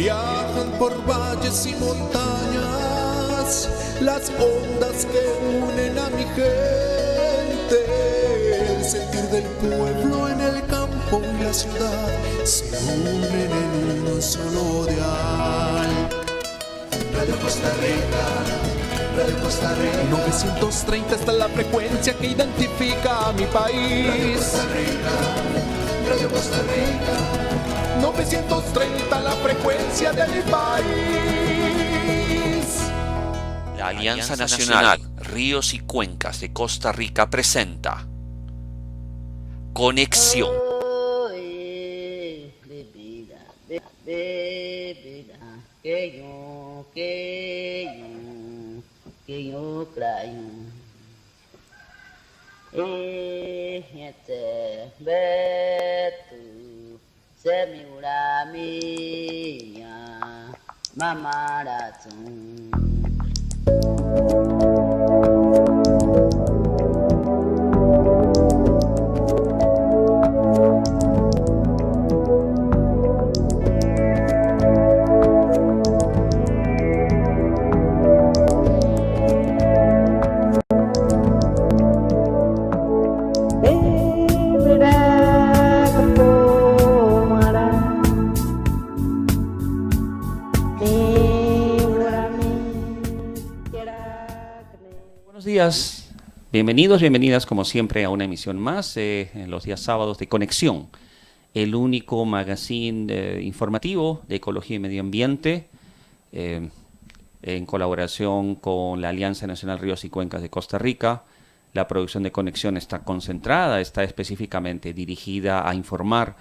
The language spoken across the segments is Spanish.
Viajan por valles y montañas las ondas que unen a mi gente. El sentir del pueblo en el campo y la ciudad se unen en un solo dial. Radio Costa Rica, Radio Costa Rica. 930 está la frecuencia que identifica a mi país. Radio Costa Rica, Radio Costa Rica. 930 la frecuencia de mi país. La Alianza Nacional Ríos y Cuencas de Costa Rica presenta Conexión. Buenos días, bienvenidos, bienvenidas como siempre a una emisión más en los días sábados de Conexión, el único magazine informativo de ecología y medio ambiente en colaboración con la Alianza Nacional Ríos y Cuencas de Costa Rica. La producción de Conexión está concentrada, está específicamente dirigida a informar,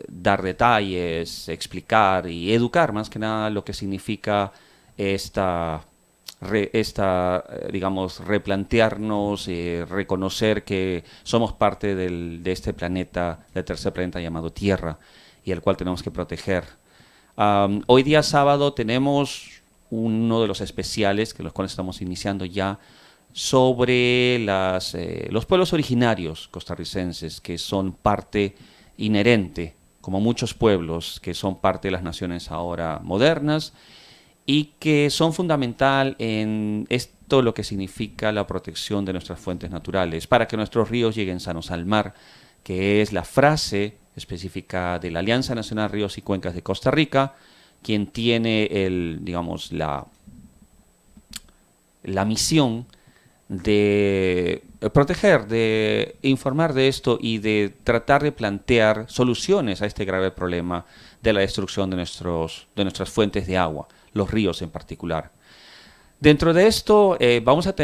dar detalles, explicar y educar más que nada lo que significa digamos, replantearnos, reconocer que somos parte de este planeta, del tercer planeta llamado Tierra, y el cual tenemos que proteger. Hoy día sábado tenemos uno de los especiales, que los cuales estamos iniciando ya, sobre los pueblos originarios costarricenses, que son parte inherente, como muchos pueblos, que son parte de las naciones ahora modernas, y que son fundamental en esto lo que significa la protección de nuestras fuentes naturales, para que nuestros ríos lleguen sanos al mar, que es la frase específica de la Alianza Nacional Ríos y Cuencas de Costa Rica, quien tiene la misión de proteger, de informar de esto y de tratar de plantear soluciones a este grave problema de la destrucción de nuestras fuentes de agua, los ríos en particular. Dentro de esto vamos a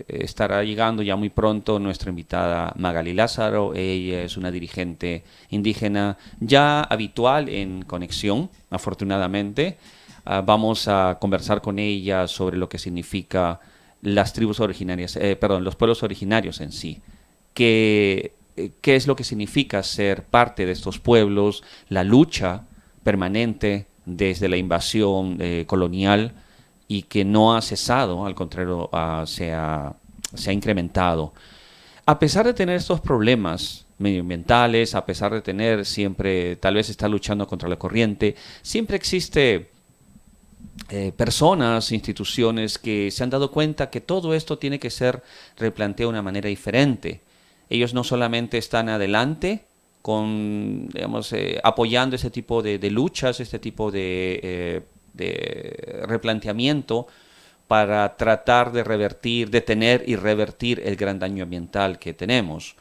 estará llegando ya muy pronto nuestra invitada Magali Lázaro. Ella es una dirigente indígena ya habitual en Conexión, afortunadamente. Vamos a conversar con ella sobre lo que significa las tribus originarias, los pueblos originarios en sí. ¿Qué es lo que significa ser parte de estos pueblos? La lucha permanente desde la invasión colonial y que no ha cesado, al contrario, se ha incrementado. A pesar de tener estos problemas medioambientales, a pesar de tener siempre, tal vez está luchando contra la corriente, siempre existe personas, instituciones que se han dado cuenta que todo esto tiene que ser replanteado de una manera diferente. Ellos no solamente están adelante apoyando ese tipo de luchas, este tipo de replanteamiento para tratar de detener y revertir el gran daño ambiental que tenemos.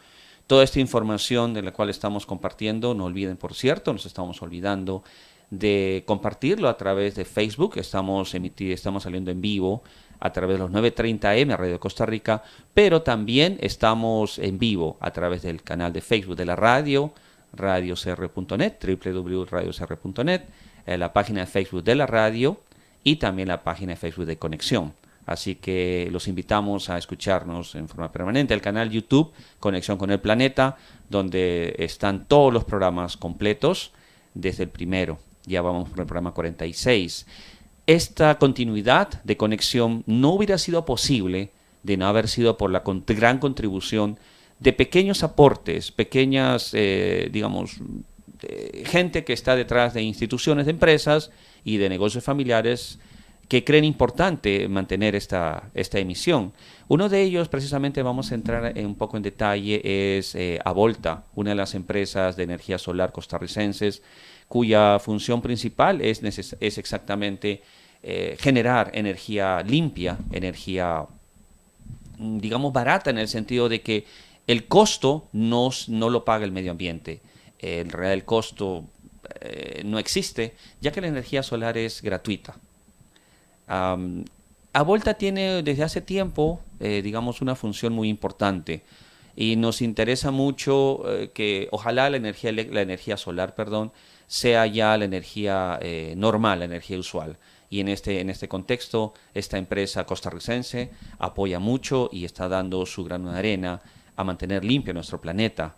Toda esta información de la cual estamos compartiendo, no olviden, por cierto, nos estamos olvidando de compartirlo a través de Facebook. Estamos saliendo en vivo a través de los 930M Radio Costa Rica, pero también estamos en vivo a través del canal de Facebook de la radio, radiocr.net, www.radiocr.net, la página de Facebook de la radio y también la página de Facebook de Conexión. Así que los invitamos a escucharnos en forma permanente. El canal YouTube, Conexión con el Planeta, donde están todos los programas completos desde el primero. Ya vamos por el programa 46. Esta continuidad de Conexión no hubiera sido posible de no haber sido por la gran contribución de pequeños aportes, pequeñas, gente que está detrás de instituciones, de empresas y de negocios familiares que creen importante mantener esta emisión. Uno de ellos, precisamente, vamos a entrar un poco en detalle, es Avolta, una de las empresas de energía solar costarricenses, cuya función principal es exactamente generar energía limpia, energía, digamos, barata, en el sentido de que el costo no lo paga el medio ambiente. El real costo no existe, ya que la energía solar es gratuita. Avolta tiene desde hace tiempo, digamos, una función muy importante y nos interesa mucho que ojalá la energía solar, perdón, sea ya la energía normal, la energía usual. Y en este contexto, esta empresa costarricense apoya mucho y está dando su grano de arena a mantener limpio nuestro planeta.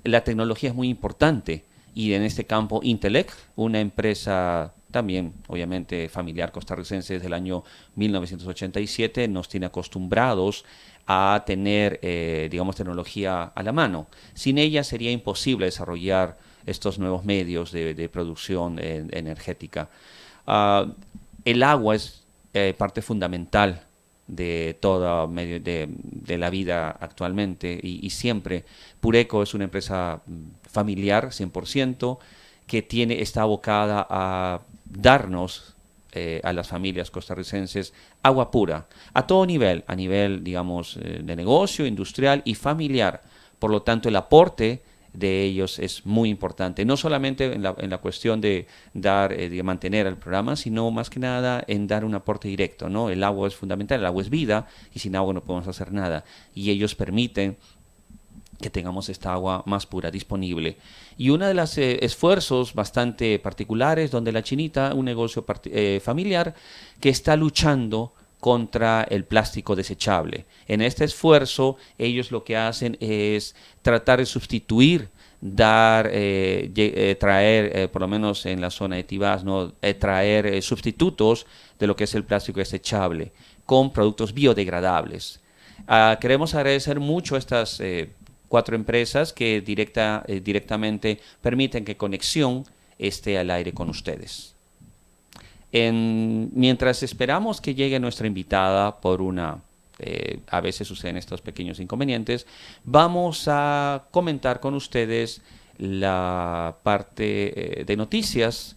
La tecnología es muy importante y en este campo Intelec, una empresa también obviamente familiar costarricense desde el año 1987, nos tiene acostumbrados a tener, digamos, tecnología a la mano. Sin ella sería imposible desarrollar estos nuevos medios de producción energética. El agua es parte fundamental de toda medio de la vida actualmente y siempre. Pureco es una empresa familiar 100% que está abocada a darnos a las familias costarricenses agua pura a todo nivel, a nivel, digamos, de negocio, industrial y familiar. Por lo tanto, el aporte de ellos es muy importante, no solamente en la cuestión de mantener el programa, sino más que nada en dar un aporte directo, ¿no? El agua es fundamental, el agua es vida y sin agua no podemos hacer nada. Y ellos permiten que tengamos esta agua más pura disponible. Y uno de los esfuerzos bastante particulares donde la Chinita, un negocio familiar que está luchando contra el plástico desechable. En este esfuerzo, ellos lo que hacen es tratar de sustituir, traer, por lo menos en la zona de Tibás, ¿no? Traer sustitutos de lo que es el plástico desechable con productos biodegradables. Queremos agradecer mucho a estas 4 empresas que directamente permiten que Conexión esté al aire con ustedes. Mientras esperamos que llegue nuestra invitada a veces suceden estos pequeños inconvenientes, vamos a comentar con ustedes la parte de noticias.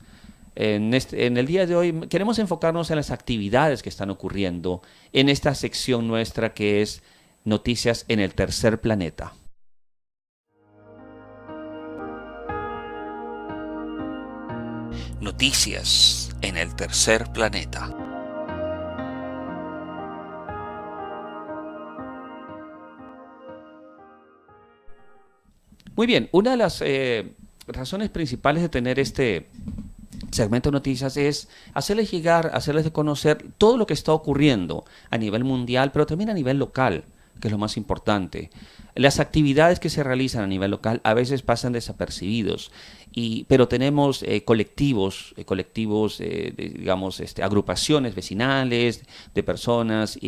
En el día de hoy queremos enfocarnos en las actividades que están ocurriendo en esta sección nuestra que es Noticias en el Tercer Planeta. Noticias en el Tercer Planeta. Muy bien, una de las razones principales de tener este segmento de noticias es hacerles llegar, hacerles de conocer todo lo que está ocurriendo a nivel mundial, pero también a nivel local, que es lo más importante. Las actividades que se realizan a nivel local a veces pasan desapercibidos, pero tenemos colectivos, digamos, agrupaciones vecinales de personas,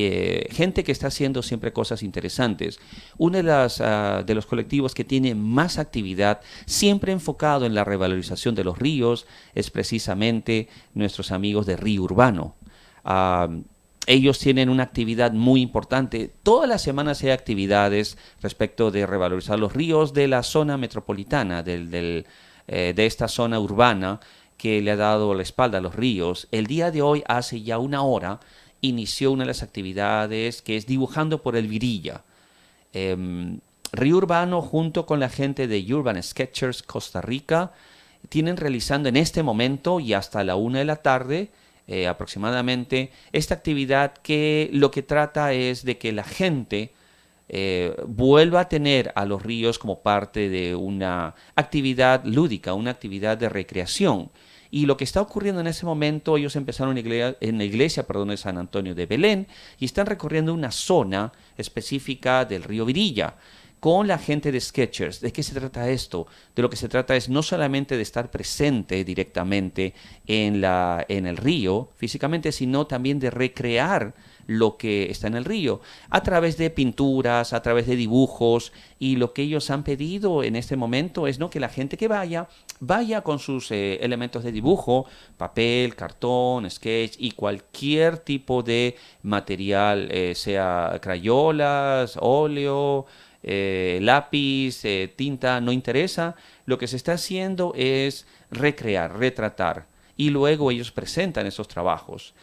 gente que está haciendo siempre cosas interesantes. Uno de los colectivos que tiene más actividad, siempre enfocado en la revalorización de los ríos, es precisamente nuestros amigos de Río Urbano. Ellos tienen una actividad muy importante. Todas las semanas hay actividades respecto de revalorizar los ríos de la zona metropolitana, de esta zona urbana que le ha dado la espalda a los ríos. El día de hoy, hace ya una hora, inició una de las actividades que es Dibujando por el Virilla. Río Urbano, junto con la gente de Urban Sketchers Costa Rica, tienen realizando en este momento y hasta la 1 de la tarde, aproximadamente, esta actividad que lo que trata es de que la gente vuelva a tener a los ríos como parte de una actividad lúdica, una actividad de recreación. Y lo que está ocurriendo en ese momento, ellos empezaron en la iglesia de San Antonio de Belén y están recorriendo una zona específica del río Virilla con la gente de Sketchers. ¿De qué se trata esto? De lo que se trata es no solamente de estar presente directamente en el río físicamente, sino también de recrear lo que está en el río, a través de pinturas, a través de dibujos, y lo que ellos han pedido en este momento es, ¿no?, que la gente que vaya con sus elementos de dibujo, papel, cartón, sketch y cualquier tipo de material, sea crayolas, óleo, lápiz, tinta, no interesa. Lo que se está haciendo es recrear, retratar, y luego ellos presentan esos trabajos.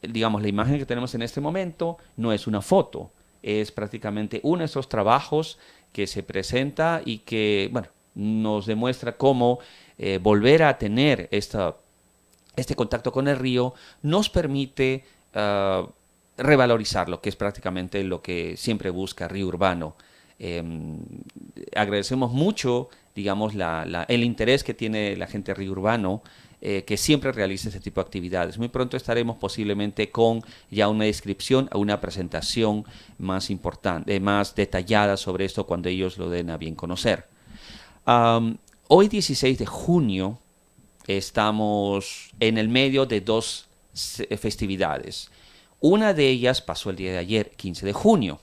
Digamos, la imagen que tenemos en este momento no es una foto, es prácticamente uno de esos trabajos que se presenta y que, bueno, nos demuestra cómo volver a tener este contacto con el río nos permite revalorizarlo, que es prácticamente lo que siempre busca Río Urbano. Eh, Agradecemos mucho, digamos, el interés que tiene la gente de Río Urbano, que siempre realiza este tipo de actividades. Muy pronto estaremos posiblemente con ya una descripción, una presentación más importante, más detallada sobre esto cuando ellos lo den a bien conocer. Hoy 16 de junio estamos en el medio de dos festividades. Una de ellas pasó el día de ayer, 15 de junio,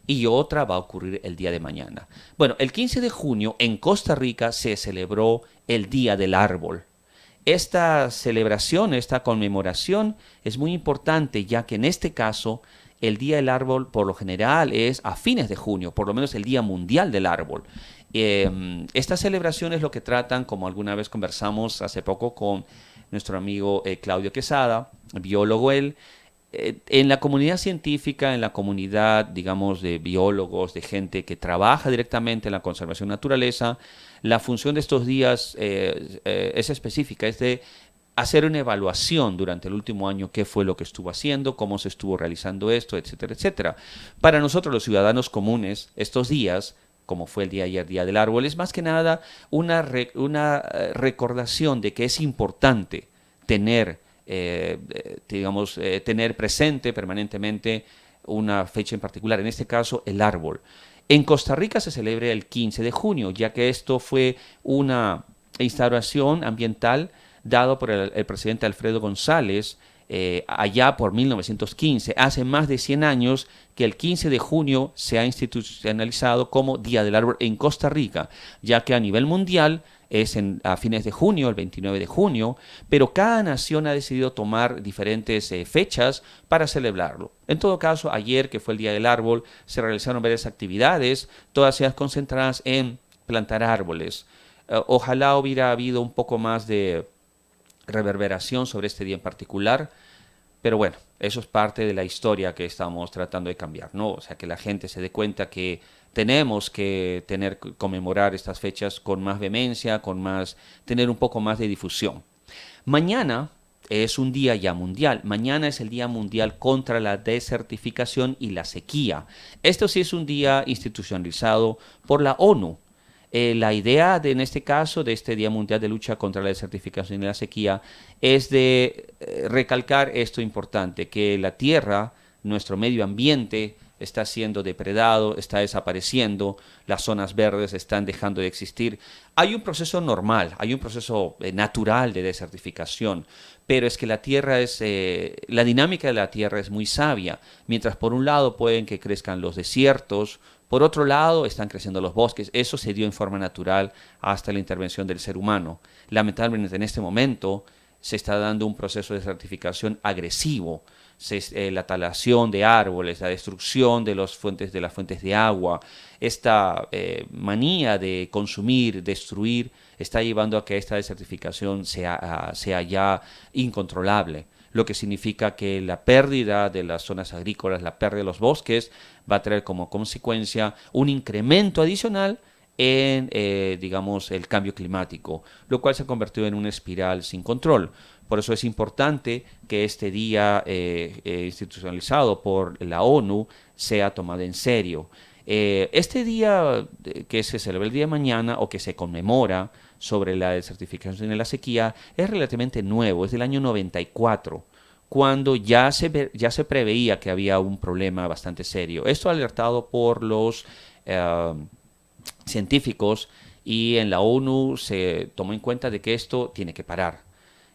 y otra va a ocurrir el día de mañana. Bueno, el 15 de junio en Costa Rica se celebró el Día del Árbol. Esta celebración, esta conmemoración es muy importante, ya que en este caso el Día del Árbol por lo general es a fines de junio, por lo menos el Día Mundial del Árbol. Estas celebraciones lo que tratan, como alguna vez conversamos hace poco con nuestro amigo Claudio Quesada, biólogo él, en la comunidad científica, en la comunidad, digamos, de biólogos, de gente que trabaja directamente en la conservación de la naturaleza, la función de estos días es específica, es de hacer una evaluación durante el último año, qué fue lo que estuvo haciendo, cómo se estuvo realizando esto, etcétera, etcétera. Para nosotros, los ciudadanos comunes, estos días, como fue el día de ayer, Día del Árbol, es más que nada una recordación de que es importante tener tener presente permanentemente una fecha en particular, en este caso el árbol. En Costa Rica se celebra el 15 de junio, ya que esto fue una instauración ambiental dado por el presidente Alfredo González allá por 1915. Hace más de 100 años que el 15 de junio se ha institucionalizado como Día del Árbol en Costa Rica, ya que a nivel mundial es a fines de junio, el 29 de junio, pero cada nación ha decidido tomar diferentes fechas para celebrarlo. En todo caso, ayer, que fue el Día del Árbol, se realizaron varias actividades, todas ellas concentradas en plantar árboles. Ojalá hubiera habido un poco más de reverberación sobre este día en particular, pero bueno, eso es parte de la historia que estamos tratando de cambiar, ¿no? O sea, que la gente se dé cuenta que tenemos que conmemorar estas fechas con más vehemencia, tener un poco más de difusión. Mañana es un día ya mundial. Mañana es el Día Mundial contra la Desertificación y la Sequía. Esto sí es un día institucionalizado por la ONU. La idea en este caso de este Día Mundial de Lucha contra la Desertificación y la Sequía es de recalcar esto importante, que la tierra, nuestro medio ambiente, está siendo depredado, está desapareciendo, las zonas verdes están dejando de existir. Hay un proceso normal, hay un proceso natural de desertificación, pero es que la tierra la dinámica de la tierra es muy sabia. Mientras por un lado pueden que crezcan los desiertos, por otro lado están creciendo los bosques. Eso se dio en forma natural hasta la intervención del ser humano. Lamentablemente en este momento se está dando un proceso de desertificación agresivo. La talación de árboles, la destrucción de las fuentes de agua, esta manía de consumir, destruir, está llevando a que esta desertificación sea ya incontrolable, lo que significa que la pérdida de las zonas agrícolas, la pérdida de los bosques, va a traer como consecuencia un incremento adicional en, digamos, el cambio climático, lo cual se ha convertido en una espiral sin control. Por eso es importante que este día institucionalizado por la ONU sea tomado en serio. Este día que se celebra el día de mañana o que se conmemora sobre la desertificación y la sequía es relativamente nuevo, es del año 94, cuando ya se preveía que había un problema bastante serio. Esto alertado por los científicos, y en la ONU se tomó en cuenta de que esto tiene que parar.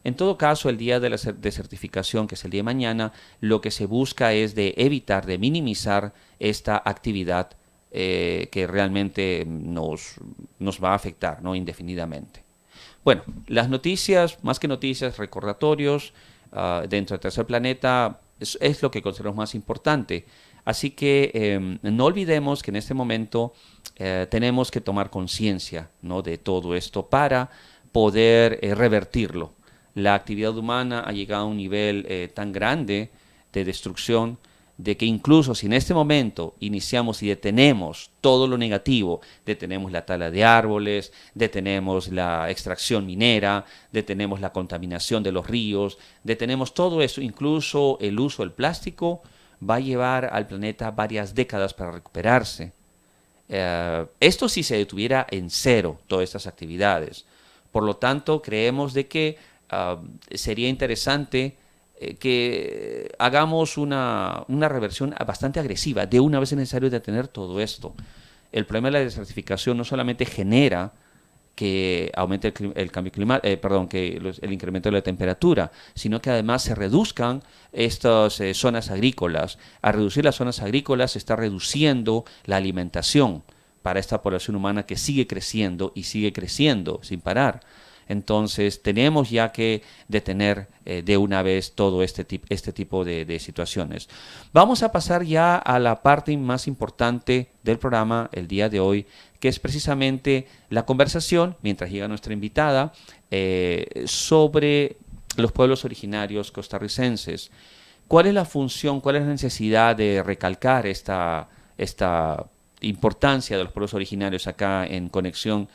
En todo caso, el día de la de certificación, que es el día de mañana, lo que se busca es de evitar, de minimizar esta actividad que realmente nos va a afectar, ¿no?, indefinidamente. Bueno, las noticias, más que noticias, recordatorios dentro del tercer planeta es lo que consideramos más importante. Así que no olvidemos que en este momento tenemos que tomar conciencia, ¿no?, de todo esto para poder revertirlo. La actividad humana ha llegado a un nivel tan grande de destrucción de que incluso si en este momento iniciamos y detenemos todo lo negativo, detenemos la tala de árboles, detenemos la extracción minera, detenemos la contaminación de los ríos, detenemos todo eso, incluso el uso del plástico, va a llevar al planeta varias décadas para recuperarse. Esto si se detuviera en cero, todas estas actividades. Por lo tanto, creemos de que sería interesante que hagamos una reversión bastante agresiva. De una vez es necesario detener todo esto. El problema de la desertificación no solamente genera que aumente el cambio climático, el incremento de la temperatura, sino que además se reduzcan estas zonas agrícolas. Al reducir las zonas agrícolas se está reduciendo la alimentación para esta población humana que sigue creciendo y sigue creciendo sin parar. Entonces tenemos ya que detener de una vez todo este tipo de situaciones. Vamos a pasar ya a la parte más importante del programa el día de hoy, que es precisamente la conversación, mientras llega nuestra invitada, sobre los pueblos originarios costarricenses. ¿Cuál es la función, cuál es la necesidad de recalcar esta importancia de los pueblos originarios acá en Conexión?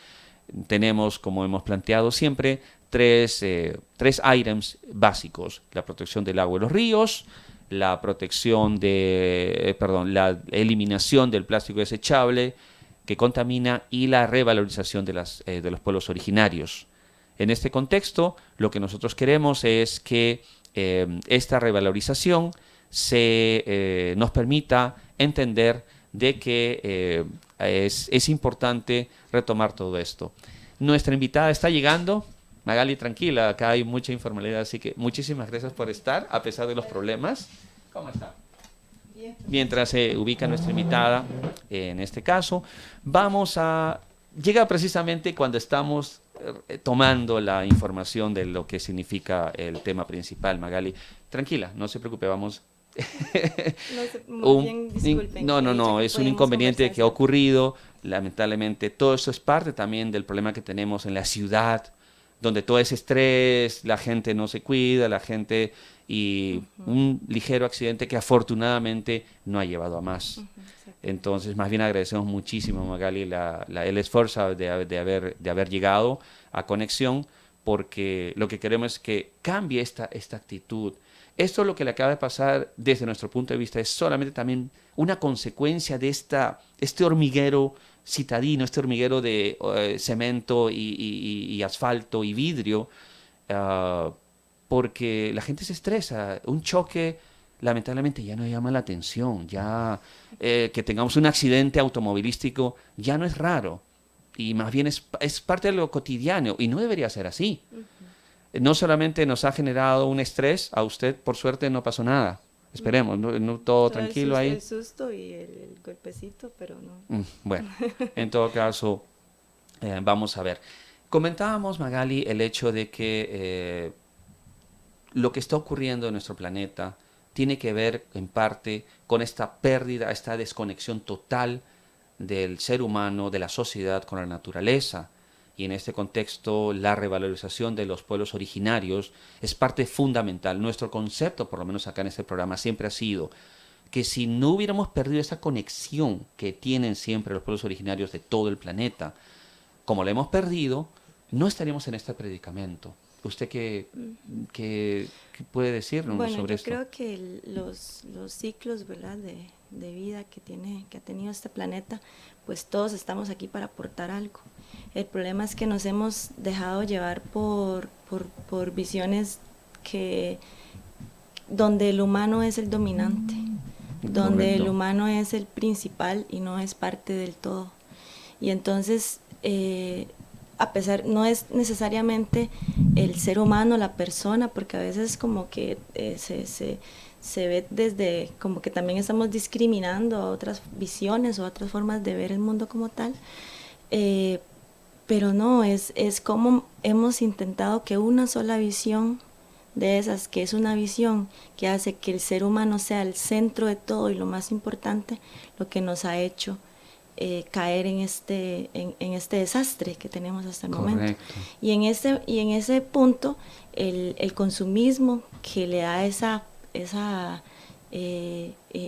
Tenemos, como hemos planteado siempre, tres items básicos: la protección del agua y los ríos, la la eliminación del plástico desechable que contamina y la revalorización de los pueblos originarios. En este contexto, lo que nosotros queremos es que esta revalorización nos permita entender de que es importante retomar todo esto. Nuestra invitada está llegando. Magali, tranquila, acá hay mucha informalidad, así que muchísimas gracias por estar, a pesar de los problemas. ¿Cómo está? Bien. Mientras se ubica nuestra invitada, en este caso, llega precisamente cuando estamos tomando la información de lo que significa el tema principal. Magali, tranquila, no se preocupe, vamos. No, es un inconveniente que ha ocurrido, lamentablemente. Todo eso es parte también del problema que tenemos en la ciudad, donde todo ese estrés, la gente no se cuida, un ligero accidente que afortunadamente no ha llevado a más. Entonces, más bien agradecemos muchísimo, Magali, el esfuerzo de haber llegado a Conexión, porque lo que queremos es que cambie esta actitud. Esto lo que le acaba de pasar desde nuestro punto de vista es solamente también una consecuencia de este hormiguero citadino, este hormiguero de cemento y asfalto y vidrio, porque la gente se estresa. Un choque lamentablemente ya no llama la atención, que tengamos un accidente automovilístico ya no es raro, y más bien es parte de lo cotidiano, y no debería ser así. No solamente nos ha generado un estrés, a usted por suerte no pasó nada, esperemos, no todo tranquilo ahí. El susto y el golpecito, pero no. Bueno, en todo caso, vamos a ver. Comentábamos, Magali, el hecho de que lo que está ocurriendo en nuestro planeta tiene que ver en parte con esta pérdida, esta desconexión total del ser humano, de la sociedad con la naturaleza. Y en este contexto, la revalorización de los pueblos originarios es parte fundamental. Nuestro concepto, por lo menos acá en este programa, siempre ha sido que si no hubiéramos perdido esa conexión que tienen siempre los pueblos originarios de todo el planeta, como la hemos perdido, no estaríamos en este predicamento. ¿Usted qué puede decirnos sobre esto? Bueno, yo creo que los ciclos, ¿verdad?, de vida que ha tenido este planeta, pues todos estamos aquí para aportar algo. El problema es que nos hemos dejado llevar por visiones donde el humano es el dominante, donde el humano es el principal y no es parte del todo. Y entonces a pesar, no es necesariamente el ser humano, la persona, porque a veces como que se ve desde, como que también estamos discriminando a otras visiones o otras formas de ver el mundo como tal, pero no, es como hemos intentado que una sola visión de esas, que es una visión que hace que el ser humano sea el centro de todo y lo más importante, lo que nos ha hecho caer en este desastre que tenemos hasta el momento. Y en ese punto, el consumismo que le da esa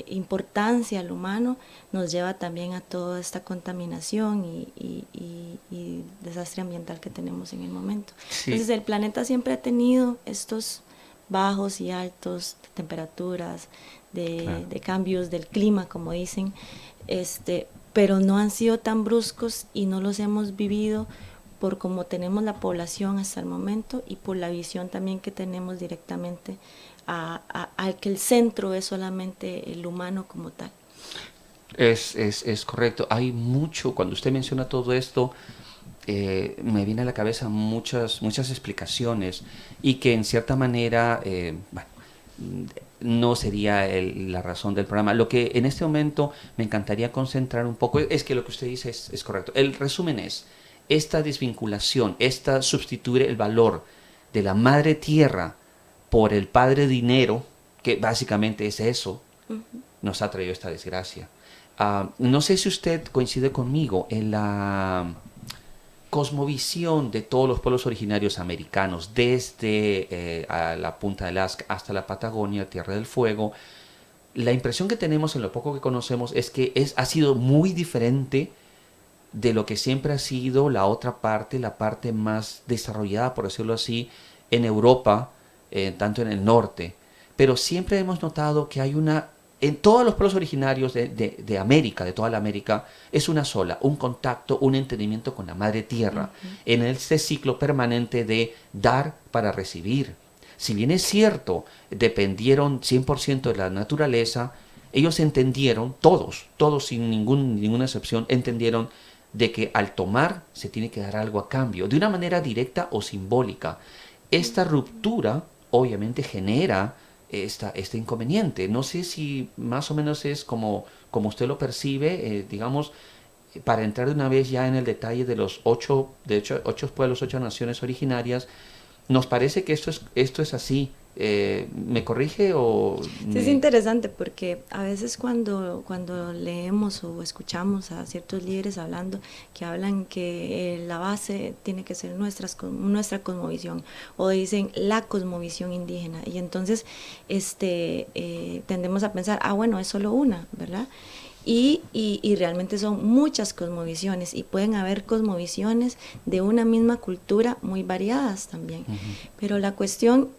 importancia al humano nos lleva también a toda esta contaminación y desastre ambiental que tenemos en el momento. Sí. Entonces el planeta siempre ha tenido estos bajos y altos de temperaturas, de cambios del clima, como dicen, pero no han sido tan bruscos y no los hemos vivido por cómo tenemos la población hasta el momento y por la visión también que tenemos directamente al que el centro es solamente el humano como tal. Es correcto. Hay mucho, cuando usted menciona todo esto, me viene a la cabeza muchas explicaciones y que en cierta manera, no sería la razón del programa. Lo que en este momento me encantaría concentrar un poco es que lo que usted dice es correcto. El resumen es, esta desvinculación, sustituir el valor de la madre tierra por el padre dinero, que básicamente es eso, nos ha traído esta desgracia. No sé si usted coincide conmigo en la cosmovisión de todos los pueblos originarios americanos, desde a la punta de Alaska hasta la Patagonia, Tierra del Fuego. La impresión que tenemos en lo poco que conocemos es que ha sido muy diferente de lo que siempre ha sido la otra parte, la parte más desarrollada, por decirlo así, en Europa, tanto en el norte. Pero siempre hemos notado que hay en todos los pueblos originarios de América, de toda la América, es una sola, un contacto, un entendimiento con la madre tierra, en este ciclo permanente de dar para recibir. Si bien es cierto, dependieron 100% de la naturaleza, ellos entendieron, todos sin ninguna excepción, entendieron de que al tomar se tiene que dar algo a cambio, de una manera directa o simbólica. Esta ruptura obviamente genera este inconveniente. No sé si más o menos es como usted lo percibe, digamos, para entrar de una vez ya en el detalle de los 8 pueblos, 8 naciones originarias. Nos parece que esto es así. ¿Me corrige o...? Sí, es interesante porque a veces cuando leemos o escuchamos a ciertos líderes hablando, que hablan que la base tiene que ser nuestra cosmovisión, o dicen la cosmovisión indígena, y entonces tendemos a pensar, bueno, es solo una, ¿verdad? Y realmente son muchas cosmovisiones, y pueden haber cosmovisiones de una misma cultura muy variadas también. Pero la cuestión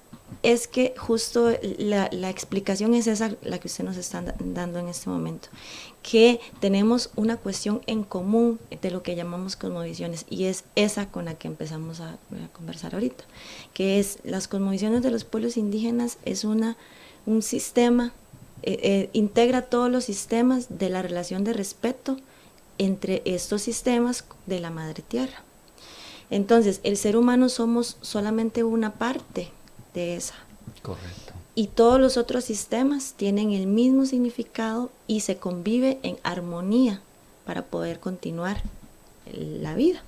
es que justo la explicación es esa, la que usted nos está dando en este momento, que tenemos una cuestión en común de lo que llamamos cosmovisiones, y es esa con la que empezamos a conversar ahorita, que es las cosmovisiones de los pueblos indígenas. Es un sistema, integra todos los sistemas de la relación de respeto entre estos sistemas de la madre tierra. Entonces, el ser humano somos solamente una parte de esa. Correcto. Y todos los otros sistemas tienen el mismo significado y se convive en armonía para poder continuar la vida.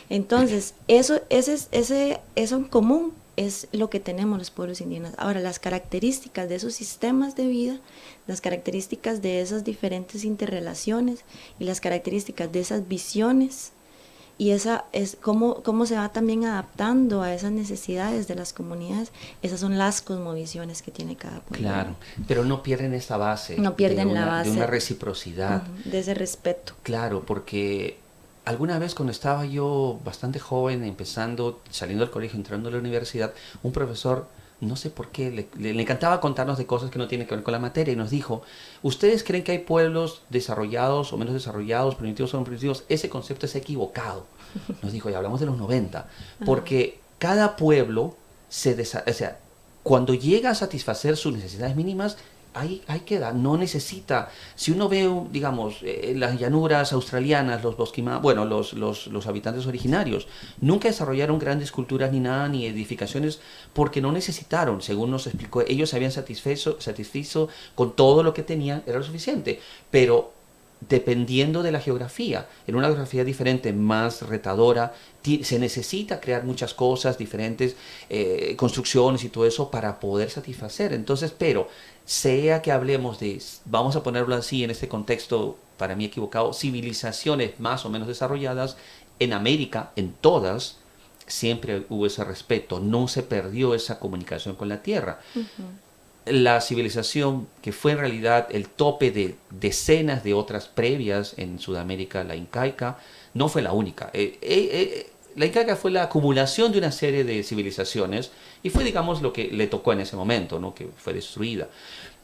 Entonces, eso en común es lo que tenemos los pueblos indígenas. Ahora, las características de esos sistemas de vida, las características de esas diferentes interrelaciones y las características de esas visiones, y esa es cómo se va también adaptando a esas necesidades de las comunidades. Esas son las cosmovisiones que tiene cada pueblo. Claro, pero no pierden esa base. No pierden la base. De una reciprocidad. De ese respeto. Claro, porque alguna vez cuando estaba yo bastante joven, saliendo del colegio, entrando a la universidad, un profesor, no sé por qué, le encantaba contarnos de cosas que no tienen que ver con la materia, y nos dijo, ¿ustedes creen que hay pueblos desarrollados o menos desarrollados, primitivos o no primitivos? Ese concepto es equivocado. Nos dijo, y hablamos de los 90, porque cada pueblo cuando llega a satisfacer sus necesidades mínimas, ahí queda, no necesita. Si uno ve, digamos, las llanuras australianas, los bosquimanos, bueno, los habitantes originarios, nunca desarrollaron grandes culturas ni nada, ni edificaciones, porque no necesitaron, según nos explicó, ellos se habían satisfecho con todo lo que tenían, era lo suficiente, pero dependiendo de la geografía, en una geografía diferente, más retadora, se necesita crear muchas cosas diferentes, construcciones y todo eso para poder satisfacer. Entonces, pero sea que hablemos de, vamos a ponerlo así en este contexto para mí equivocado, civilizaciones más o menos desarrolladas, en América, en todas, siempre hubo ese respeto, no se perdió esa comunicación con la tierra. La civilización que fue en realidad el tope de decenas de otras previas en Sudamérica, la incaica, no fue la única. La incaica fue la acumulación de una serie de civilizaciones y fue, digamos, lo que le tocó en ese momento, ¿no? Que fue destruida.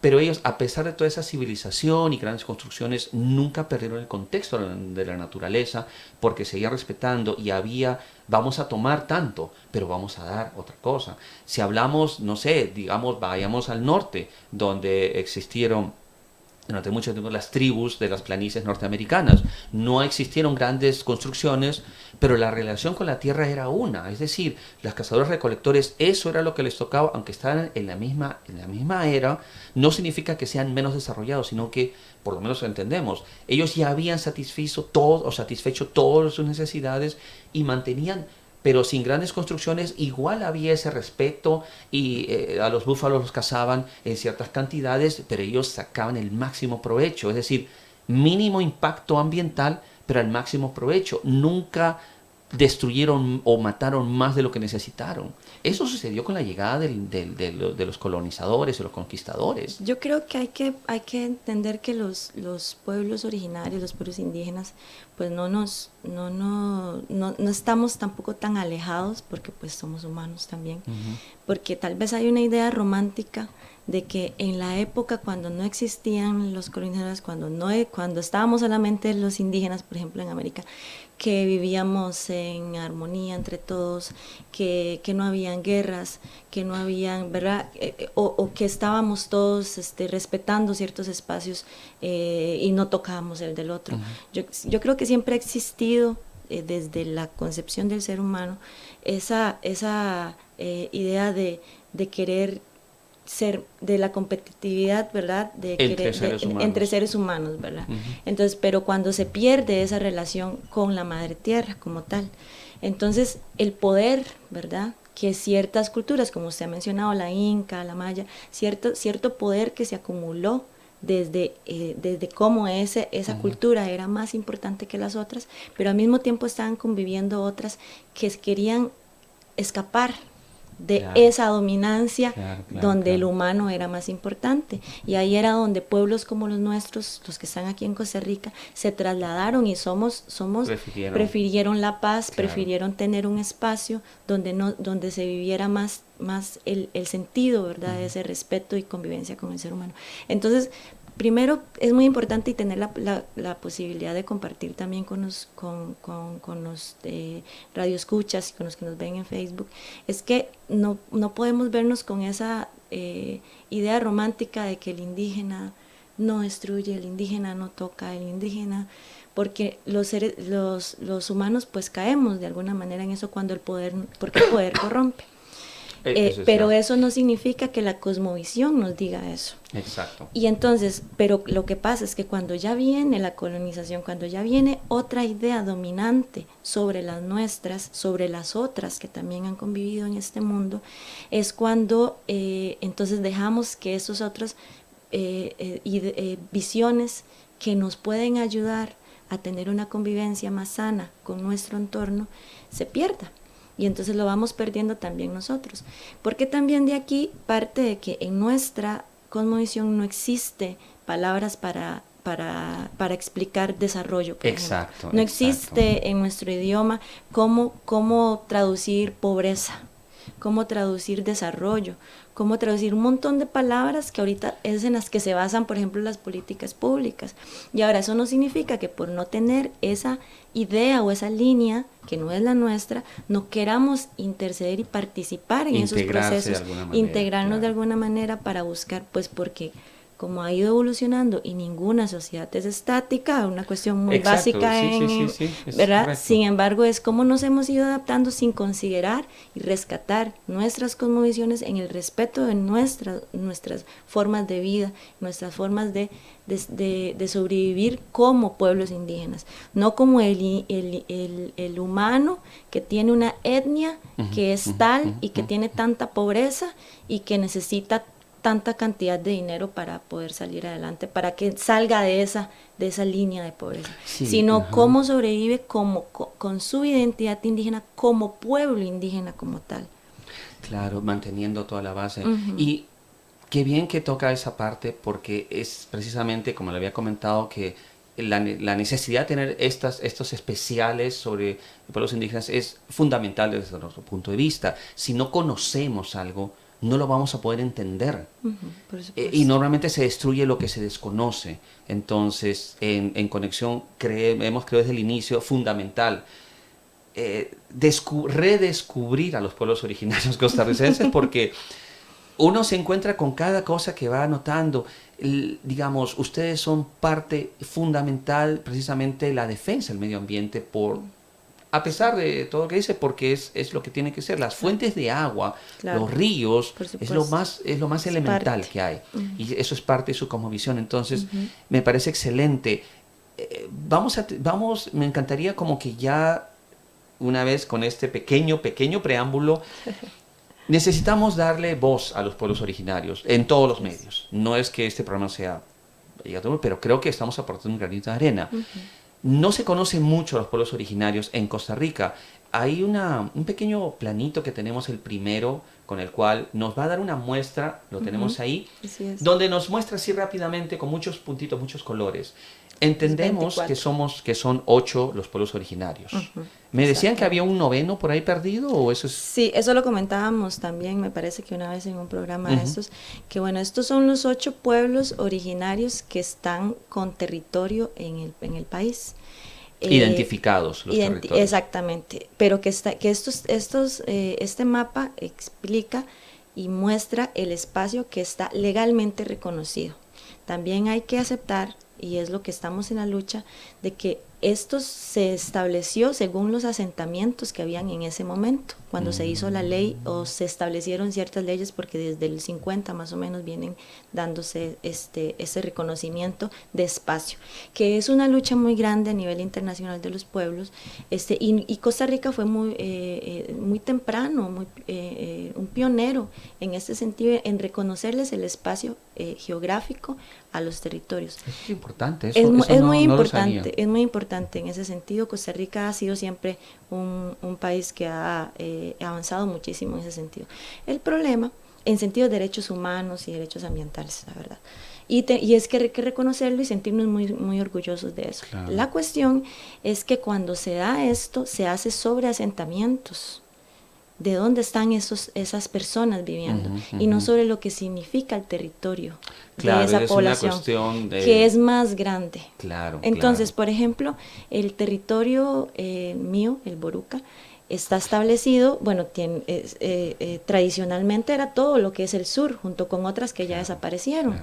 Pero ellos, a pesar de toda esa civilización y grandes construcciones, nunca perdieron el contexto de la naturaleza, porque seguían respetando y había, vamos a tomar tanto, pero vamos a dar otra cosa. Si hablamos, no sé, digamos, vayamos al norte, donde existieron durante mucho tiempo las tribus de las planicies norteamericanas. No existieron grandes construcciones, pero la relación con la tierra era una. Es decir, los cazadores-recolectores, eso era lo que les tocaba, aunque estaban en la misma era, no significa que sean menos desarrollados, sino que, por lo menos lo entendemos, ellos ya habían satisfecho todas sus necesidades y mantenían, pero sin grandes construcciones, igual había ese respeto y a los búfalos los cazaban en ciertas cantidades, pero ellos sacaban el máximo provecho, es decir, mínimo impacto ambiental, pero al máximo provecho. Nunca destruyeron o mataron más de lo que necesitaron. Eso sucedió con la llegada de los colonizadores, de los conquistadores. Yo creo que hay que entender que los pueblos originarios, los pueblos indígenas, pues no estamos tampoco tan alejados, porque pues somos humanos también, porque tal vez hay una idea romántica de que en la época cuando no existían los colonizadores, cuando estábamos solamente los indígenas, por ejemplo en América, que vivíamos en armonía entre todos, que no habían guerras, que no habían, ¿verdad? O que estábamos todos respetando ciertos espacios y no tocábamos el del otro. Yo creo que siempre ha existido desde la concepción del ser humano esa idea de querer ser, de la competitividad, ¿verdad? Entre seres humanos, ¿verdad? Entonces, pero cuando se pierde esa relación con la madre tierra como tal, entonces el poder, ¿verdad? Que ciertas culturas, como usted ha mencionado, la inca, la maya, cierto poder que se acumuló desde cómo esa cultura era más importante que las otras, pero al mismo tiempo estaban conviviendo otras que querían escapar de esa dominancia donde el humano era más importante. Y ahí era donde pueblos como los nuestros, los que están aquí en Costa Rica, se trasladaron y prefirieron la paz, prefirieron tener un espacio donde se viviera más el sentido, ¿verdad?, de ese respeto y convivencia con el ser humano. Entonces, primero es muy importante y tener la posibilidad de compartir también con los radioescuchas y con los que nos ven en Facebook, es que no podemos vernos con esa idea romántica de que el indígena no destruye, el indígena no toca, el indígena, porque los humanos pues caemos de alguna manera en eso porque el poder corrompe. Pero eso no significa que la cosmovisión nos diga eso. Exacto. Y entonces, pero lo que pasa es que cuando ya viene la colonización, cuando ya viene otra idea dominante sobre las nuestras, sobre las otras que también han convivido en este mundo, es cuando entonces dejamos que esos otros visiones que nos pueden ayudar a tener una convivencia más sana con nuestro entorno se pierda. Y entonces lo vamos perdiendo también nosotros. Porque también de aquí parte de que en nuestra cosmovisión no existe palabras para explicar desarrollo, por ejemplo. No existe en nuestro idioma cómo traducir pobreza, cómo traducir desarrollo, cómo traducir un montón de palabras que ahorita es en las que se basan, por ejemplo, las políticas públicas. Y ahora eso no significa que por no tener esa idea o esa línea, que no es la nuestra, no queramos interceder y participar en esos procesos, integrarnos de alguna manera para buscar, pues porque como ha ido evolucionando y ninguna sociedad es estática, una cuestión muy Exacto, básica, sí, es ¿verdad? correcto. Sin embargo, es cómo nos hemos ido adaptando sin considerar y rescatar nuestras cosmovisiones en el respeto de nuestras formas de vida, nuestras formas de sobrevivir como pueblos indígenas, no como el humano que tiene una etnia que es tal y que tiene tanta pobreza y que necesita tanta cantidad de dinero para poder salir adelante, para que salga de esa línea de pobreza, Sí, sino cómo sobrevive con su identidad indígena como pueblo indígena como tal. Claro, manteniendo toda la base. Y qué bien que toca esa parte, porque es precisamente, como le había comentado, que la necesidad de tener estos especiales sobre pueblos indígenas es fundamental desde nuestro punto de vista. Si no conocemos algo, no lo vamos a poder entender. Por supuesto. Y normalmente se destruye lo que se desconoce. Entonces, en Conexión hemos creado desde el inicio fundamental redescubrir a los pueblos originarios costarricenses, porque uno se encuentra con cada cosa que va anotando. Digamos, ustedes son parte fundamental precisamente de la defensa del medio ambiente, a pesar de todo lo que dice, porque es lo que tiene que ser. Las fuentes de agua, los ríos, es lo más elemental que hay. Y eso es parte de su cosmovisión. Entonces, me parece excelente. Me encantaría como que ya, una vez con este pequeño preámbulo, necesitamos darle voz a los pueblos originarios en todos los medios. No es que este programa sea, pero creo que estamos aportando un granito de arena. No se conoce mucho a los pueblos originarios en Costa Rica. Hay un pequeño planito que tenemos, el primero, con el cual nos va a dar una muestra, lo tenemos ahí, donde nos muestra así rápidamente, con muchos puntitos, muchos colores. Entendemos que son 8 los pueblos originarios. ¿Me decían que había un 9º por ahí perdido o eso es...? Sí, eso lo comentábamos también, me parece que una vez en un programa de estos, que bueno, estos son los 8 pueblos originarios que están con territorio en el país. Identificados los territorios. Exactamente, pero este mapa explica y muestra el espacio que está legalmente reconocido. También hay que aceptar, y es lo que estamos en la lucha, de que esto se estableció según los asentamientos que habían en ese momento, cuando se hizo la ley o se establecieron ciertas leyes, porque desde el 50 más o menos vienen dándose ese reconocimiento de espacio, que es una lucha muy grande a nivel internacional de los pueblos, y Costa Rica fue muy temprano, un pionero en este sentido, en reconocerles el espacio geográfico a los territorios. Es importante, Es muy importante en ese sentido. Costa Rica ha sido siempre un país que ha avanzado muchísimo en ese sentido. El problema, en sentido de derechos humanos y derechos ambientales, la verdad. Y es que hay que reconocerlo y sentirnos muy, muy orgullosos de eso. Claro. La cuestión es que cuando se da esto, se hace sobre asentamientos. De dónde están esas personas viviendo, y no sobre lo que significa el territorio de esa población, que es más grande. Entonces, por ejemplo, el territorio mío, el Boruca, está establecido, bueno, tradicionalmente era todo lo que es el sur, junto con otras que ya desaparecieron.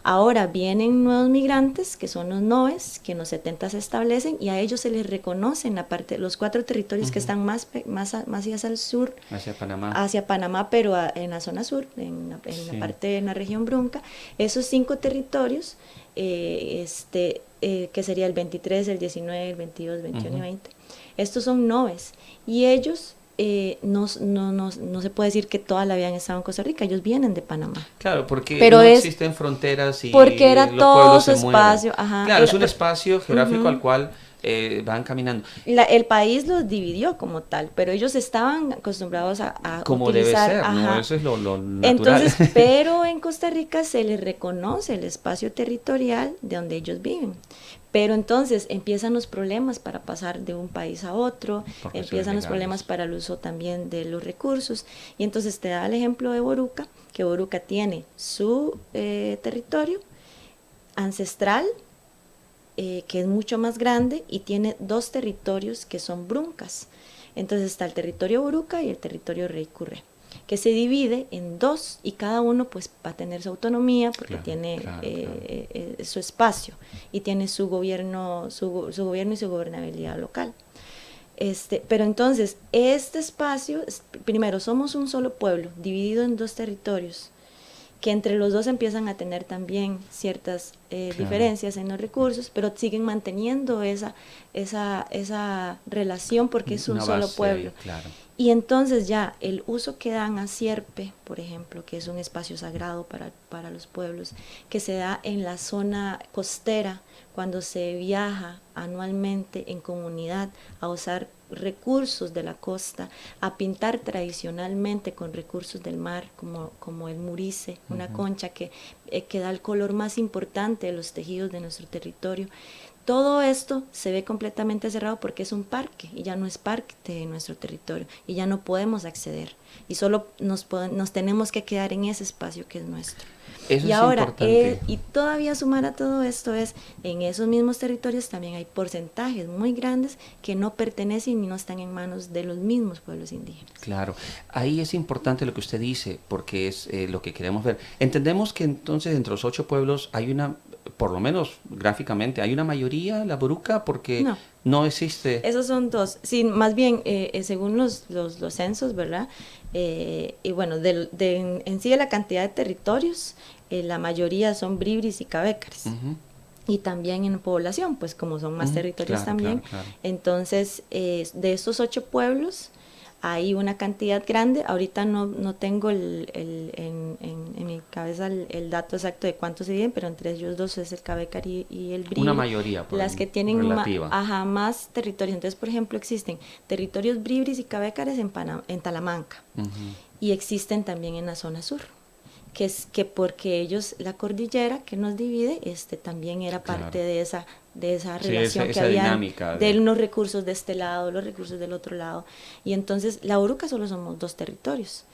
Ahora vienen nuevos migrantes, que son los noes, que en los 70 se establecen, y a ellos se les reconocen los 4 territorios que están más hacia el sur, hacia Panamá, pero en la zona sur, en la parte, en la región Brunca. Esos 5 territorios, que sería el 23, el 19, el 22, 21 y 20, estos son noes, y ellos no se puede decir que toda la vida han estado en Costa Rica, ellos vienen de Panamá. Claro, porque no existen fronteras y porque era los todo pueblos su se espacio. Claro, es un espacio geográfico al cual van caminando. El país los dividió como tal, pero ellos estaban acostumbrados a como utilizar, debe ser, ¿no? Eso es lo natural. Entonces, pero en Costa Rica se les reconoce el espacio territorial de donde ellos viven. Pero entonces empiezan los problemas para pasar de un país a otro, empiezan los problemas para el uso también de los recursos. Y entonces te da el ejemplo de Boruca, que Boruca tiene su territorio ancestral, que es mucho más grande, y tiene 2 territorios que son bruncas. Entonces está el territorio Boruca y el territorio Rey Curré. que se divide en 2 y cada uno pues va a tener su autonomía porque tiene su espacio y tiene su gobierno, su gobierno y su gobernabilidad local. Pero entonces, este espacio, primero, somos un solo pueblo, dividido en 2 territorios, que entre los 2 empiezan a tener también ciertas diferencias en los recursos, pero siguen manteniendo esa relación porque es un solo pueblo. Claro. Y entonces ya el uso que dan a Sierpe, por ejemplo, que es un espacio sagrado para los pueblos, que se da en la zona costera, cuando se viaja anualmente en comunidad a usar recursos de la costa, a pintar tradicionalmente con recursos del mar, como el murice, una concha que da el color más importante de los tejidos de nuestro territorio. Todo esto se ve completamente cerrado porque es un parque y ya no es parte de nuestro territorio y ya no podemos acceder y solo nos tenemos que quedar en ese espacio que es nuestro. Eso y es ahora, importante. y todavía sumar a todo esto es, en esos mismos territorios también hay porcentajes muy grandes que no pertenecen y no están en manos de los mismos pueblos indígenas. Claro, ahí es importante lo que usted dice, porque es lo que queremos ver. Entendemos que entonces entre los 8 pueblos hay una, por lo menos gráficamente, hay una mayoría, la Boruca, porque no existe. Esos son 2, sí, más bien según los censos, ¿verdad? Y bueno, en sí de la cantidad de territorios, la mayoría son bribris y cabécares. Y también en población, pues como son más territorios también. Claro. Entonces, de estos 8 pueblos, hay una cantidad grande. Ahorita no tengo en mi cabeza el dato exacto de cuántos se dividen, pero entre ellos 2 es el cabécar y el bribri. Una mayoría, las que tienen más territorios. Entonces, por ejemplo, existen territorios bribris y cabécares en Talamanca. Y existen también en la zona sur. Que porque ellos, la cordillera que nos divide, también era parte de esa relación que había de unos recursos de este lado, los recursos del otro lado. Y entonces, la Boruca solo somos 2 territorios.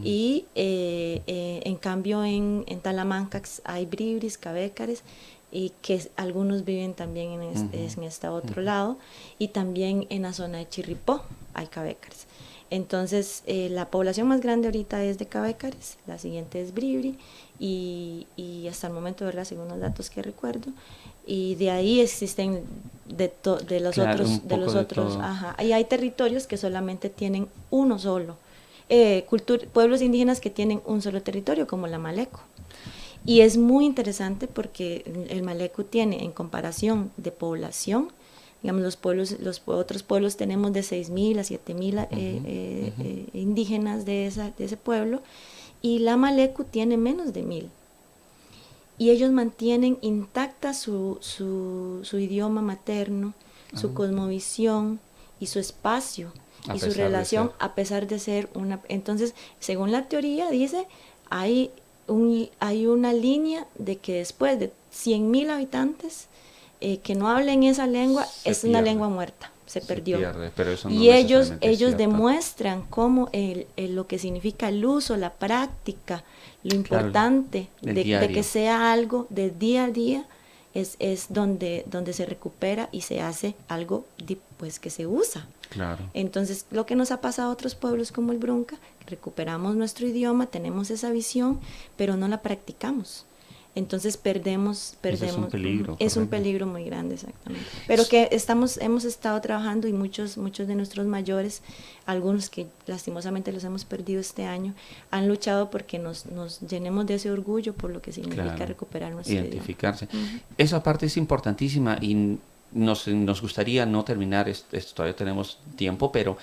Y en cambio en Talamanca hay bribris, cabécares, y que algunos viven también en este otro lado, y también en la zona de Chirripó hay cabécares. Entonces, la población más grande ahorita es de cabécares, la siguiente es bribri, y hasta el momento, ¿verdad?, según los datos que recuerdo, y de ahí existen de los otros, y hay territorios que solamente tienen uno solo, pueblos indígenas que tienen un solo territorio, como la Maleco. Y es muy interesante porque el Maleco tiene, en comparación de población, digamos, los otros pueblos tenemos de 6,000 a 7,000 indígenas de ese pueblo, y la Maleco tiene menos de 1,000. Y ellos mantienen intacta su idioma materno, su cosmovisión y su espacio y su relación, a pesar de ser una... Entonces, según la teoría, dice, hay una línea de que después de 100,000 habitantes que no hablen esa lengua, una lengua muerta, se perdió. Pierde, pero eso no y ellos demuestran cómo lo que significa el uso, la práctica, lo importante de que sea algo de día a día, es donde se recupera y se hace algo pues que se usa. Claro. Entonces, lo que nos ha pasado a otros pueblos como el Brunca, recuperamos nuestro idioma, tenemos esa visión, pero no la practicamos. Entonces perdemos. Es un peligro. Es un peligro muy grande, exactamente. Pero que hemos estado trabajando, y muchos de nuestros mayores, algunos que lastimosamente los hemos perdido este año, han luchado porque nos llenemos de ese orgullo por lo que significa recuperar nuestro identificarse. idioma. Esa parte es importantísima y nos gustaría no terminar esto, todavía tenemos tiempo, pero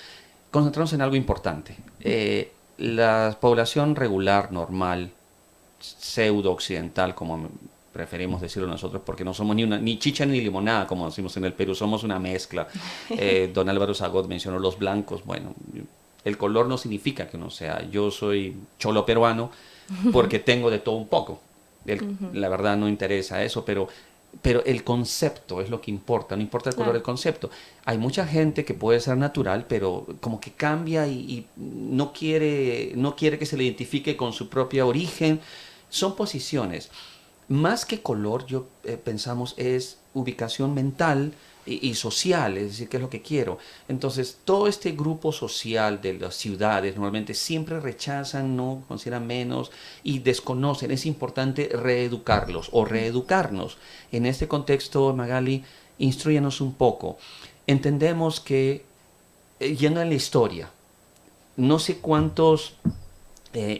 concentrarnos en algo importante. La población regular, normal, pseudo-occidental, como preferimos decirlo nosotros, porque no somos ni chicha ni limonada, como decimos en el Perú, somos una mezcla. Don Álvaro Zagot mencionó los blancos. Bueno, el color no significa que uno sea. Yo soy cholo peruano porque tengo de todo un poco. La verdad no interesa eso, pero el concepto es lo que importa, no importa el color del concepto. Hay mucha gente que puede ser natural, pero como que cambia y no quiere que se le identifique con su propio origen. Son posiciones. Más que color, pensamos, es ubicación mental, y social, es decir, qué es lo que quiero. Entonces, todo este grupo social de las ciudades normalmente siempre rechazan, no consideran menos y desconocen. Es importante reeducarlos o reeducarnos. En este contexto, Magali, instruyanos un poco. Entendemos que, yendo en la historia, no sé cuántos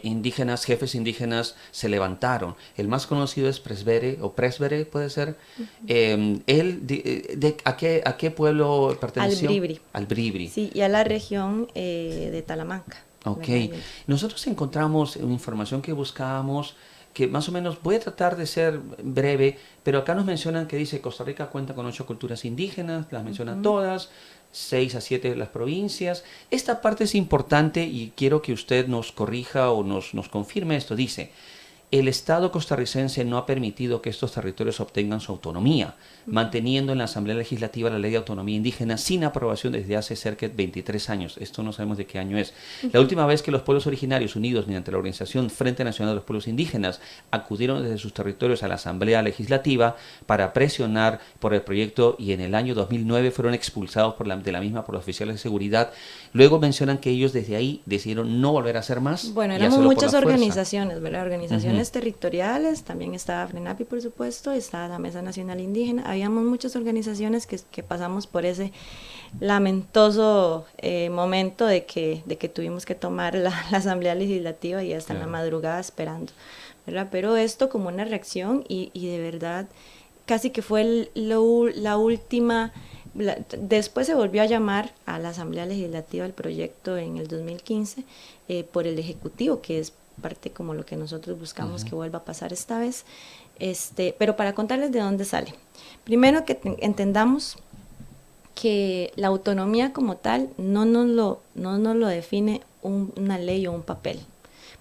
indígenas, jefes indígenas se levantaron. El más conocido es Presbere, puede ser. Él, ¿a qué pueblo perteneció? Al Bribri. Al Bribri. Sí, y a la región de Talamanca. Ok. ¿Verdad? Nosotros encontramos información que buscábamos, que más o menos, voy a tratar de ser breve, pero acá nos mencionan que dice Costa Rica cuenta con 8 culturas indígenas, las menciona todas, 6 a 7 de las provincias. Esta parte es importante y quiero que usted nos corrija o nos confirme esto. Dice, el Estado costarricense no ha permitido que estos territorios obtengan su autonomía, manteniendo en la Asamblea Legislativa la Ley de Autonomía Indígena sin aprobación desde hace cerca de 23 años. Esto no sabemos de qué año es. La última vez que los pueblos originarios unidos mediante la organización Frente Nacional de los Pueblos Indígenas acudieron desde sus territorios a la Asamblea Legislativa para presionar por el proyecto y en el año 2009 fueron expulsados de la misma por los oficiales de seguridad. Luego mencionan que ellos desde ahí decidieron no volver a hacer más. Bueno, y éramos hacerlo por muchas la fuerza. organizaciones, ¿verdad? Organizaciones territoriales, también estaba FRENAPI, por supuesto, estaba la Mesa Nacional Indígena, habíamos muchas organizaciones que pasamos por ese lamentoso momento de que tuvimos que tomar la Asamblea Legislativa y hasta en la madrugada esperando, ¿verdad? Pero esto como una reacción y de verdad casi que fue la última. Después se volvió a llamar a la Asamblea Legislativa el proyecto en el 2015 por el Ejecutivo, que es parte como lo que nosotros buscamos que vuelva a pasar esta vez. Pero para contarles de dónde sale. Primero que entendamos que la autonomía como tal no nos lo define una ley o un papel,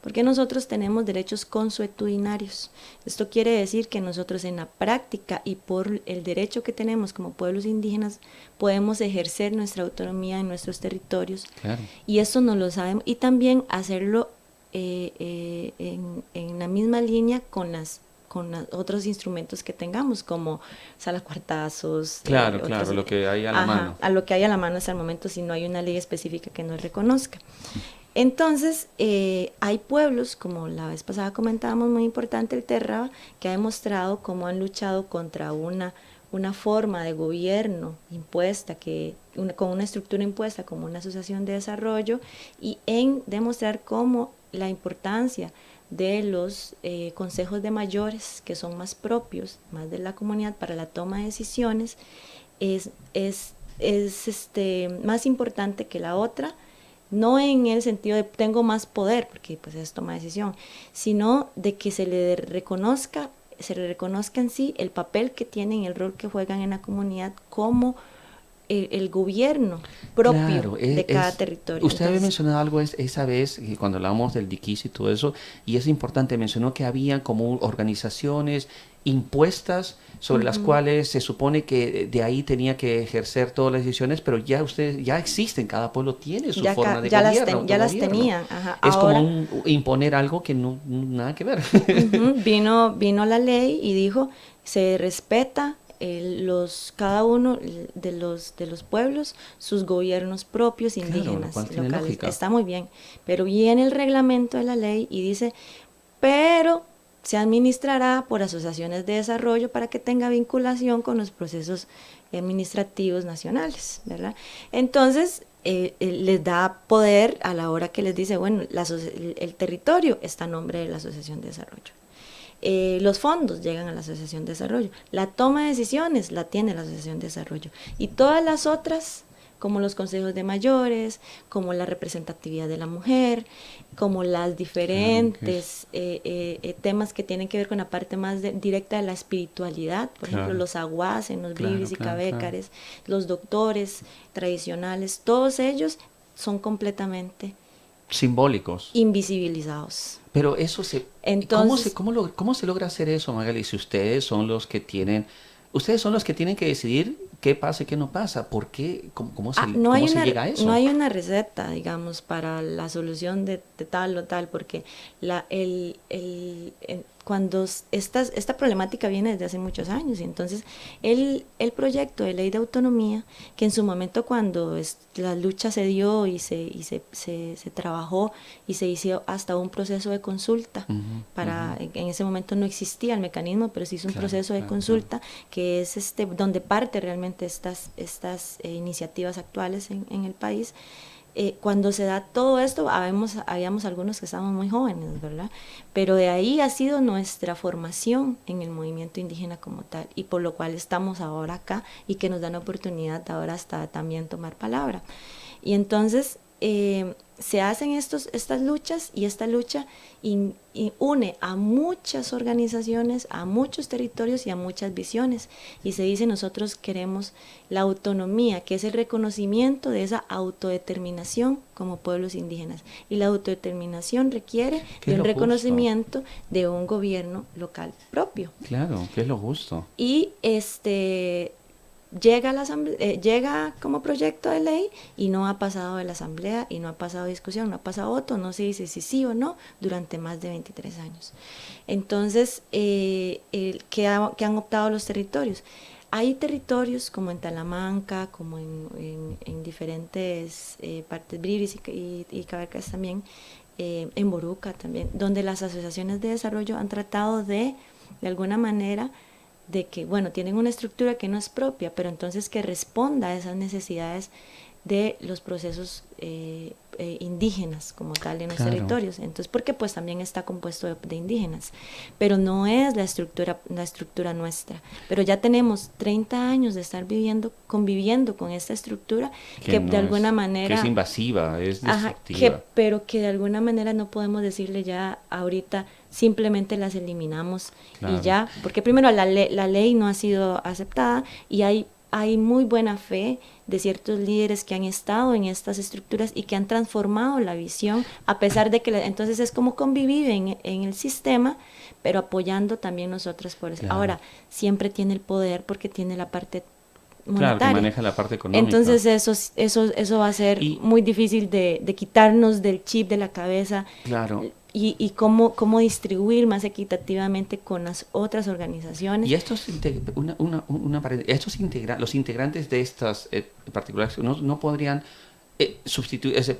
porque nosotros tenemos derechos consuetudinarios. Esto quiere decir que nosotros en la práctica y por el derecho que tenemos como pueblos indígenas podemos ejercer nuestra autonomía en nuestros territorios. Claro. Y eso nos lo sabemos, y también hacerlo en la misma línea con los otros instrumentos que tengamos, como salacuartazos. Claro, lo que hay a la mano. A lo que hay a la mano hasta el momento, si no hay una ley específica que nos reconozca. Entonces, hay pueblos, como la vez pasada comentábamos, muy importante el Terraba, que ha demostrado cómo han luchado contra una forma de gobierno impuesta, con una estructura impuesta como una asociación de desarrollo, y en demostrar cómo la importancia de los consejos de mayores, que son más propios, más de la comunidad para la toma de decisiones, es más importante que la otra, no en el sentido de tengo más poder, porque pues es toma de decisión, sino de que se le reconozca en sí el papel que tienen, el rol que juegan en la comunidad como el gobierno propio de cada territorio. Usted había mencionado algo esa vez, cuando hablábamos del diquis y todo eso, y es importante, mencionó que había como organizaciones impuestas sobre las cuales se supone que de ahí tenía que ejercer todas las decisiones, pero ya existen, cada pueblo tiene su forma de gobierno. Ya las tenían. Ajá. Es ahora, como imponer algo que no nada que ver. Vino la ley y dijo, se respeta cada uno de los pueblos, sus gobiernos propios indígenas, locales. Está muy bien, pero viene el reglamento de la ley y dice, pero se administrará por asociaciones de desarrollo para que tenga vinculación con los procesos administrativos nacionales, ¿verdad? Entonces, les da poder a la hora que les dice, bueno, el territorio está a nombre de la asociación de desarrollo. Los fondos llegan a la Asociación de Desarrollo, la toma de decisiones la tiene la Asociación de Desarrollo, y todas las otras, como los consejos de mayores, como la representatividad de la mujer, como las diferentes temas que tienen que ver con la parte más directa de la espiritualidad, por ejemplo, los aguas en los bribris y cabécares, los doctores tradicionales, todos ellos son completamente simbólicos, invisibilizados. Pero eso Entonces, ¿cómo se logra hacer eso, Magali? Si ustedes son los que tienen que decidir qué pasa y qué no pasa. ¿Por qué? ¿Cómo se llega a eso? No hay una receta, digamos, para la solución de tal o tal, porque esta problemática viene desde hace muchos años, y entonces el proyecto de ley de autonomía, que en su momento cuando la lucha se dio y se trabajó y se hizo hasta un proceso de consulta, en ese momento no existía el mecanismo, pero se hizo un proceso de consulta que es donde parte realmente estas iniciativas actuales en el país. Cuando se da todo esto, habíamos algunos que estábamos muy jóvenes, ¿verdad? Pero de ahí ha sido nuestra formación en el movimiento indígena como tal, y por lo cual estamos ahora acá y que nos dan la oportunidad de ahora hasta también tomar palabra. Y entonces se hacen estas luchas, y esta lucha une a muchas organizaciones, a muchos territorios y a muchas visiones, y se dice: nosotros queremos la autonomía, que es el reconocimiento de esa autodeterminación como pueblos indígenas, y la autodeterminación requiere de un reconocimiento de un gobierno local propio. Claro, que es lo justo. Y llega como proyecto de ley y no ha pasado de la asamblea, y no ha pasado discusión, no ha pasado voto, no se dice si sí o no durante más de 23 años. Entonces, ¿qué han optado los territorios? Hay territorios como en Talamanca, como en diferentes partes, Briris y Cabarcas también, en Boruca también, donde las asociaciones de desarrollo han tratado de alguna manera, de que, bueno, tienen una estructura que no es propia, pero entonces que responda a esas necesidades de los procesos indígenas como tal en los territorios. Entonces, porque pues también está compuesto de indígenas, pero no es la estructura nuestra. Pero ya tenemos 30 años de estar conviviendo con esta estructura que de alguna manera... Que es invasiva, es destructiva. Pero que de alguna manera no podemos decirle ya ahorita, simplemente las eliminamos y ya, porque primero la ley no ha sido aceptada, y hay muy buena fe de ciertos líderes que han estado en estas estructuras y que han transformado la visión, a pesar de que entonces es como convivir en el sistema, pero apoyando también nosotras por eso. Ahora, siempre tiene el poder porque tiene la parte monetaria. Claro, que maneja la parte económica. Entonces eso va a ser muy difícil de quitarnos del chip de la cabeza. Claro. Y cómo distribuir más equitativamente con las otras organizaciones. Y estos los integrantes de estas particulares no podrían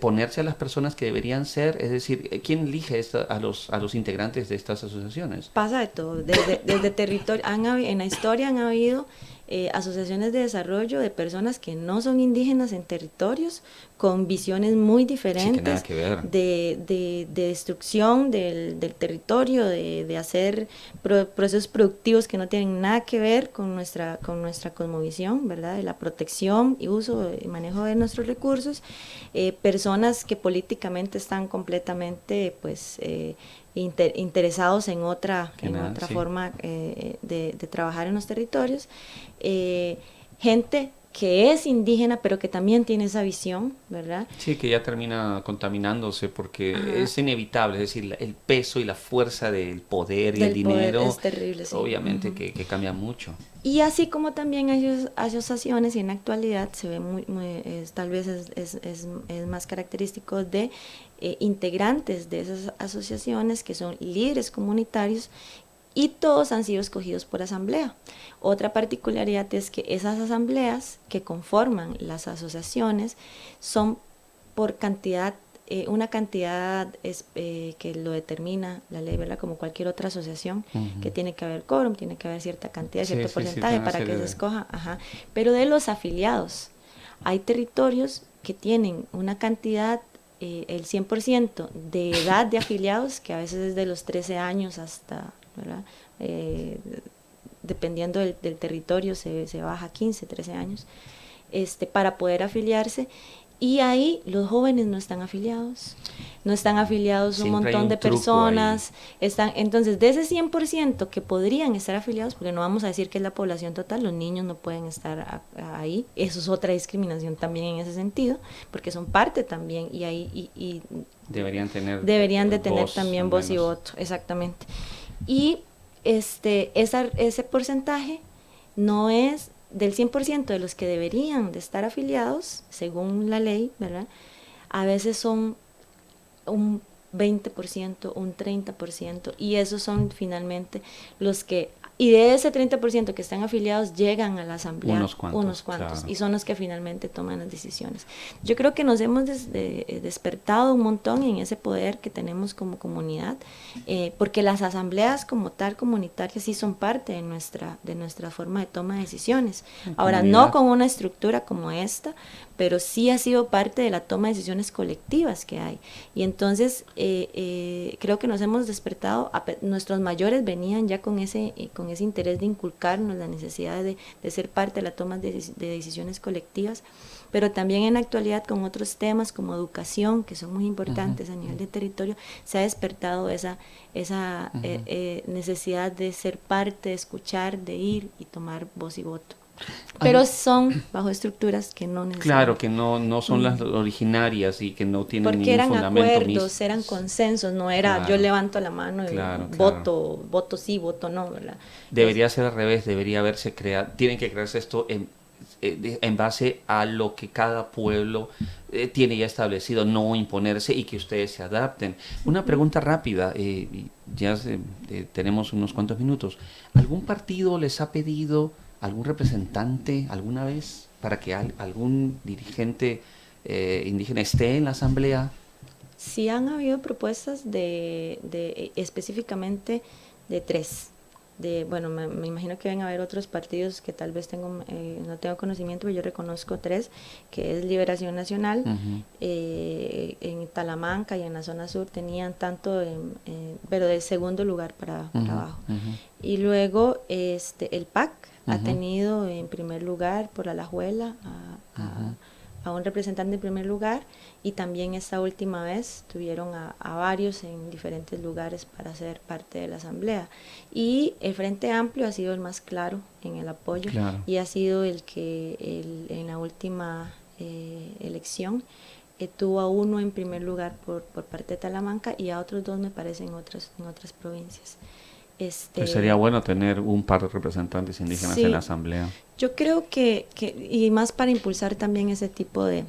ponerse a las personas que deberían ser, es decir, ¿quién elige a los integrantes de estas asociaciones? Pasa de todo, desde territorio, en la historia han habido asociaciones de desarrollo de personas que no son indígenas en territorios, con visiones muy diferentes, de destrucción del territorio, de hacer procesos productivos que no tienen nada que ver con nuestra cosmovisión, ¿verdad? De la protección y uso y manejo de nuestros recursos, personas que políticamente están completamente interesados en otra forma de trabajar en los territorios, gente que es indígena pero que también tiene esa visión, ¿verdad? Sí, que ya termina contaminándose porque es inevitable, es decir, el peso y la fuerza del poder y el dinero es terrible, sí. Obviamente que cambia mucho. Y así como también hay asociaciones, y en la actualidad se ve tal vez es más característico de integrantes de esas asociaciones que son líderes comunitarios, y todos han sido escogidos por asamblea. Otra particularidad es que esas asambleas que conforman las asociaciones son por cantidad, una cantidad que lo determina la ley, ¿verdad? Como cualquier otra asociación, que tiene que haber quórum, tiene que haber cierta cantidad, cierto porcentaje para que se escoja. Pero de los afiliados, hay territorios que tienen una cantidad, el 100% de edad de afiliados, que a veces es de los 13 años hasta, ¿verdad? Dependiendo del territorio se baja a 15, 13 años, para poder afiliarse. Y ahí los jóvenes no están afiliados un montón de personas, entonces de ese 100% que podrían estar afiliados, porque no vamos a decir que es la población total, los niños no pueden estar ahí, eso es otra discriminación también en ese sentido, porque son parte también, y ahí deberían de tener también voz y voto, exactamente. Y ese porcentaje no es del 100% de los que deberían de estar afiliados, según la ley, ¿verdad? A veces son 20%, un 30%, y esos son finalmente los que, y de ese 30% que están afiliados llegan a la asamblea unos cuantos, claro. Claro. Y son los que finalmente toman las decisiones. Yo creo que nos hemos despertado un montón en ese poder que tenemos como comunidad, porque las asambleas como tal comunitarias sí son parte de nuestra forma de toma de decisiones. Ahora, no con una estructura como esta, pero sí ha sido parte de la toma de decisiones colectivas que hay. Y entonces creo que nos hemos despertado, nuestros mayores venían ya con ese interés de inculcarnos la necesidad de ser parte de la toma de decisiones colectivas, pero también en la actualidad con otros temas como educación, que son muy importantes a nivel de territorio, se ha despertado esa necesidad de ser parte, de escuchar, de ir y tomar voz y voto. Pero son bajo estructuras que no necesariamente. Claro, que no son las originarias y que no tienen porque ningún fundamento. Porque eran acuerdos, eran consensos, no era claro, yo levanto la mano y voto sí, voto no, ¿verdad? Debería ser al revés, debería haberse creado, tienen que crearse esto en base a lo que cada pueblo tiene ya establecido, no imponerse y que ustedes se adapten. Una pregunta rápida, ya tenemos unos cuantos minutos. ¿Algún partido les ha pedido algún representante alguna vez para que algún dirigente indígena esté en la asamblea? Sí han habido propuestas de específicamente de 3. Bueno, me imagino que van a haber otros partidos que tal vez no tengo conocimiento, pero yo reconozco 3, que es Liberación Nacional, en Talamanca y en la zona sur tenían tanto, pero de segundo lugar para abajo. Y luego el PAC ha tenido en primer lugar por Alajuela a un representante en primer lugar, y también esta última vez tuvieron a varios en diferentes lugares para ser parte de la asamblea. Y el Frente Amplio ha sido el más claro en el apoyo, y ha sido el que en la última elección tuvo a uno en primer lugar por parte de Talamanca y a otros 2 me parece en otras provincias. Pues sería bueno tener un par de representantes indígenas en la asamblea. Yo creo que y más para impulsar también ese tipo de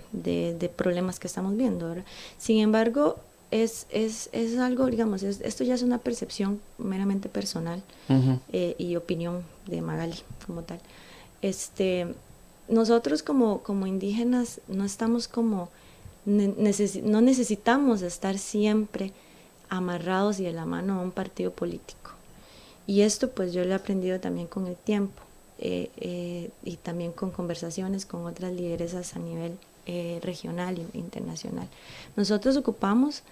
problemas que estamos viendo, ¿verdad? Sin embargo, es algo, digamos, esto ya es una percepción meramente personal y opinión de Magali como tal. Nosotros como indígenas no estamos no necesitamos estar siempre amarrados y de la mano a un partido político. Y esto pues yo lo he aprendido también con el tiempo y también con conversaciones con otras lideresas a nivel regional e internacional. Nosotros ocupamos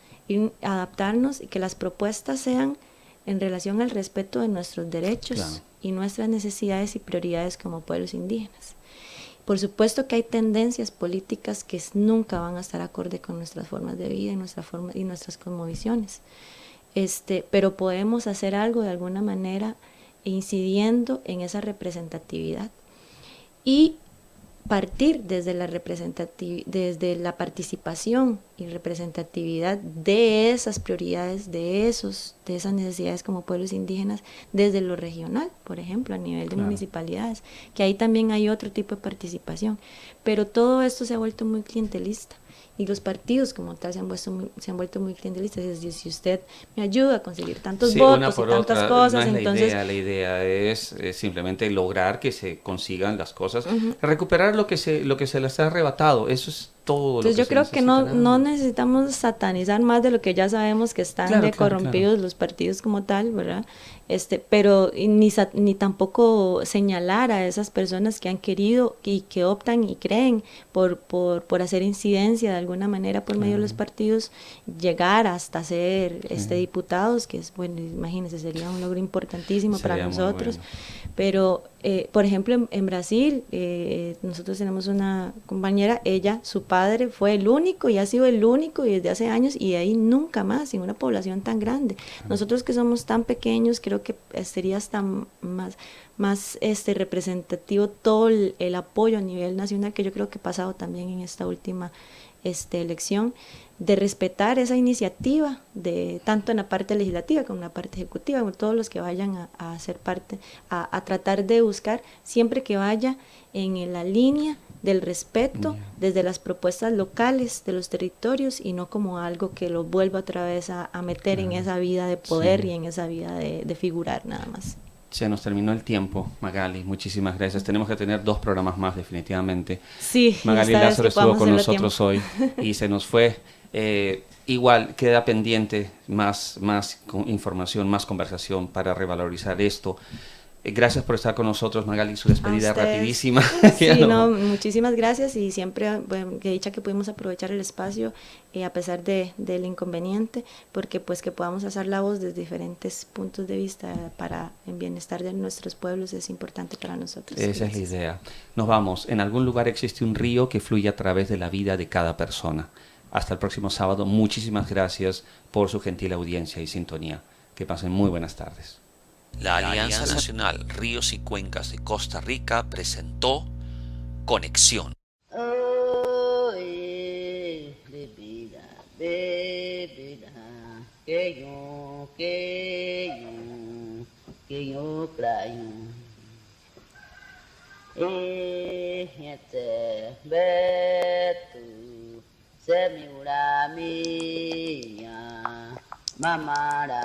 adaptarnos y que las propuestas sean en relación al respeto de nuestros derechos y nuestras necesidades y prioridades como pueblos indígenas. Por supuesto que hay tendencias políticas que nunca van a estar acorde con nuestras formas de vida y nuestras cosmovisiones. Pero podemos hacer algo de alguna manera incidiendo en esa representatividad y partir desde la participación y representatividad de esas prioridades, de esas necesidades como pueblos indígenas desde lo regional, por ejemplo, a nivel de municipalidades, que ahí también hay otro tipo de participación, pero todo esto se ha vuelto muy clientelista. Y los partidos como tal se han vuelto muy clientelistas. Es decir, si usted me ayuda a conseguir tantos votos y tantas cosas, no es entonces... La idea es simplemente lograr que se consigan las cosas, recuperar lo que se les ha arrebatado. Eso es todo. Entonces yo creo que no necesitamos satanizar más de lo que ya sabemos que están corrompidos los partidos como tal, ¿verdad? Pero ni tampoco señalar a esas personas que han querido y que optan y creen por hacer incidencia de alguna manera por medio de los partidos, llegar hasta ser diputados, que es, bueno, imagínense, sería un logro importantísimo para nosotros. Bueno. Pero, por ejemplo, en Brasil, nosotros tenemos una compañera, su padre fue el único y ha sido el único y desde hace años, y de ahí nunca más, en una población tan grande. Nosotros que somos tan pequeños, creo que sería hasta más representativo todo el apoyo a nivel nacional, que yo creo que ha pasado también en esta última elección, de respetar esa iniciativa, tanto en la parte legislativa como en la parte ejecutiva, con todos los que vayan a ser parte, a tratar de buscar, siempre que vaya en la línea del respeto desde las propuestas locales de los territorios y no como algo que lo vuelva otra vez a meter en esa vida de poder y en esa vida de figurar nada más. Se nos terminó el tiempo, Magali, muchísimas gracias. Tenemos que tener 2 programas más definitivamente. Sí, Magali Lázaro estuvo con nosotros hoy y se nos fue. Igual queda pendiente más información, más conversación para revalorizar esto. Gracias por estar con nosotros, Magali, su despedida rapidísima. Sí, no, muchísimas gracias y siempre, bueno, que dicha que pudimos aprovechar el espacio a pesar del inconveniente, porque pues que podamos hacer la voz desde diferentes puntos de vista para el bienestar de nuestros pueblos es importante para nosotros. Esa es la idea. Nos vamos. En algún lugar existe un río que fluye a través de la vida de cada persona. Hasta el próximo sábado. Muchísimas gracias por su gentil audiencia y sintonía. Que pasen muy buenas tardes. La Alianza Nacional Ríos y Cuencas de Costa Rica presentó Conexión. Mama